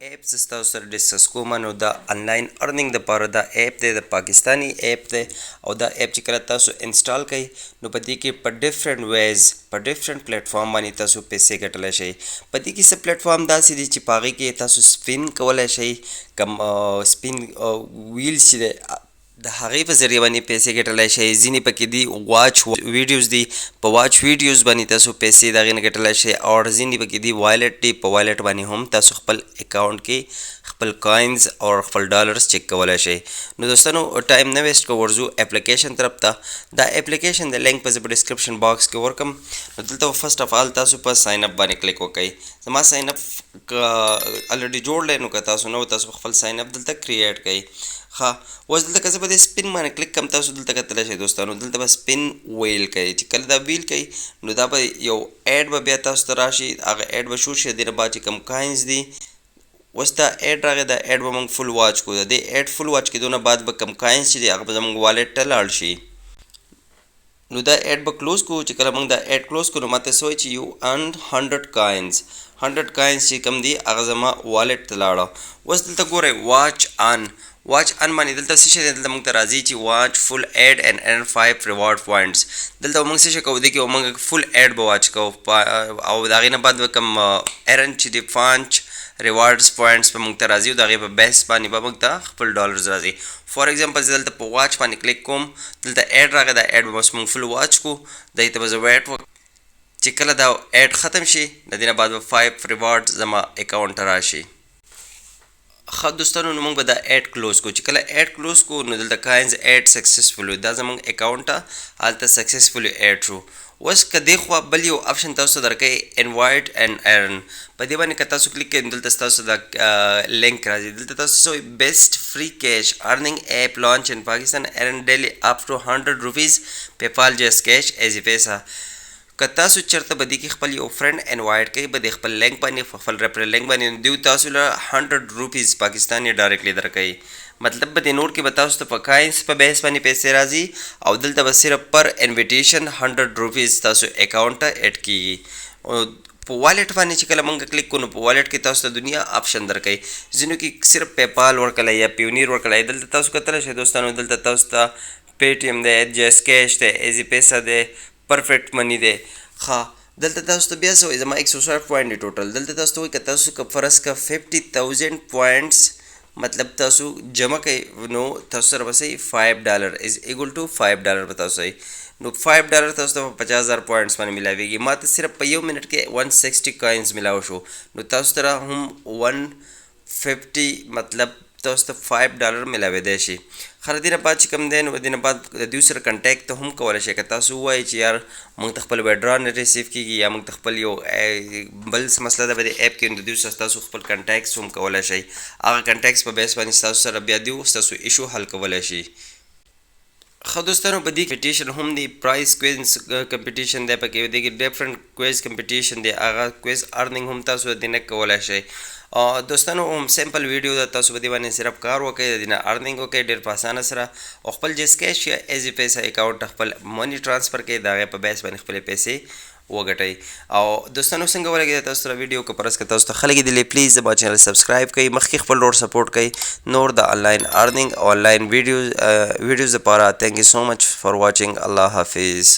apps تاسو سره ډسکس کوم نو دا انلاین ارننګ د پاره دا اپ دی د پاکستانی اپ دی او دا اپ چې کله تاسو انسټال کړئ نو په دې کې په ډیفرنٹ ویز په ډیفرنٹ پلیټ فارم باندې تاسو پیسې ګټلی شئ په دې کې څه پلیټ فارم داسې دي چې په هغې کې تاسو سپین کولی شئ کم سپین ویلز چې دی د هغې په ذریعه باندې پیسې ګټلی شئ ځینې پکې دي واچ ویډیوز دي په واچ ویډیوز باندې تاسو پیسې د هغې نه ګټلی شئ او ځینې پکې دي وایلټ دي په وایلټ باندې هم تاسو خپل اکاونټ کې خپل کوینز او خپل ډالرز چیک کولی شئ نو دوستانو ټایم نه ویسټ کو ورځو اپلیکیشن طرف ته دا اپلیکیشن د لینک په زه په ډسکرپشن باکس کې ورکم نو دلته فرسټ اف آل تاسو په ساین اپ باندې کلیک وکړئ زما ساین اپ الریډي جوړ دی نو که تاسو نو تاسو خپل ساین اپ دلته کریټ کړئ ښه اوس دلته که زه په دې سپین باندې کلیک کوم تاسو دلته کتلی شئ دوستانو دلته به سپین ویل کوي چې کله دا ویل کوي نو دا به یو ایډ به بیا تاسو ته راشي هغه ایډ به شو شي د دې نه بعد چې کوم کاینز دي اوس دا ایډ راغی دا ایډ به موږ فل واچ کړو د دې ایډ فل واچ کېدو نه بعد به کوم کاینز چې دي هغه به زموږ والټ ته لاړ شي نو دا ایډ به کلوز کړو چې کله موږ دا ایډ کلوز کړو ماته څه وایي چې یو ارنډ 100 کاینز 100 کاینز چې کوم دي هغه زما والټ ته لاړه اوس دلته ګورئ واچ ان واچ ان باندې دلته څه شی دی دلته موږ ته راځي چې واچ فل ایډ اینډ ارن 5 ریوارډ پوینټس دلته موږ څه شی کوو دې کې موږ فل ایډ به واچ کوو او د هغې نه بعد به کوم ارن چې دي 5 ریوارډز پوینټس به موږ ته راځي او د هغې په بیس باندې به موږ ته خپل ډالرز راځي فار ایگزامپل زه دلته په واچ باندې کلیک کوم دلته ایډ راغی دا ایډ به بس موږ فل واچ کړو دغې ته به زه ویټ چې کله دا ایډ ختم شي د دې نه بعد به 5 ریوارډ زما اکاونټ ته راشي ښه دوستانو نو موږ به دا ایډ کلوز کړو چې کله ایډ کلوز کړو نو دلته کاینز ایډ سکسسفل وي دا زموږ اکاونټ ته هلته سکسسفلي ایډ شو اوس که دې خوا بل یو آپشن تاسو ته درکوي انوایټ اینډ ارن په دې باندې که تاسو کلیک کوئ نو دلته ستاسو دا لینک راځي دلته تاسو څه بیسټ فری کیش ارننګ ایپ لانچ ان پاکستان ارن ډیلی اپ ټو 100 روپیز پیپال جسٹ کیش ایزی پیسا که تاسو چېرته به دې کې خپل یو فرینډ انوایټ کوئ به د خپل لینک باندې خپل ریفرل لینک باندې دوی تاسو له 100 روپیز پاکستاني ډایرکټلی درکوي مطلب به د نور کې به تاسو ته په کاینس په بیس باندې پیسې راځي او دلته به صرف پر انویټیشن 100 روپیز تاسو اکاونټ ته ایډ کیږي او په والټ باندې چې کله موږ کلیک کوو نو په والټ کې تاسو ته دنیا آپشن درکوي ځینو کې صرف پیپال ورکړی یا پیونیر ورکړی دلته تاسو کتلی شئ دوستانو دلته تاسو ته پی ټي ایم دی جیس کیش دی ایزی پیسا دی پرفیکټ منی دی ښه دلته تاسو ته بیا څه وایي زما 160 پوینټ دی ټوټل دلته تاسو ته وایي که تاسو که فرض که 50,000 پوینټس مطلب تاسو جمع کوئ نو تاسو سره به څه $5 از ایکول ټو $5 به تاسو وایي نو $5 تاسو ته په 50,000 پوینټس باندې میلاویږي ما ته صرف په یو منټ کې 160 کاینز میلاو شو نو تاسو سره هم 150 مطلب تاسو ته $5 میلاویدی شي خر دې نه بعد چې کوم دی نو دې نه بعد د دوی سره کنټیکټ ته هم کولی شئ که تاسو ووایئ چې یار موږ ته خپل ویډرا نه ریسیو کېږي یا موږ ته خپل یو بل څه مسله ده په دې ایپ کې نو د دوی سره تاسو خپل کنټیکټس هم کولی شئ هغه کنټیکټس په بیس باندې ستاسو سره بیا دوی ستاسو ایشو حل کولی شي ښه دوستانو په دې کمپټیشن هم دی پرایز کویز کمپټیشن دی پکې دې کې ډفرنټ کویز کمپټیشن دی هغه کویز ارننګ هم تاسو دې نه کولی شئ دوستانو هم سمپل ویډیو ده تاسو په دې باندې صرف کار وکړئ د دې نه ارننګ وکړئ ډېر په اسانه سره او خپل جس کیش یا ایزی پیسا اکاونټ خپل منی ټرانسفر کړئ د هغې په بیس باندې خپلې پیسې وګټئ او دوستانو څنګه ولګېده تاسو سره ویډیو که پرس که تاسو ته ښه لګېدلې پلیز زما چینل سبسکرایب کړئ مخکې خپل ورور سپورټ کړئ نور د آنلاین ارننګ او آنلاین ویډیوز دپاره تھینک یو سو مچ فار واچنګ الله حافظ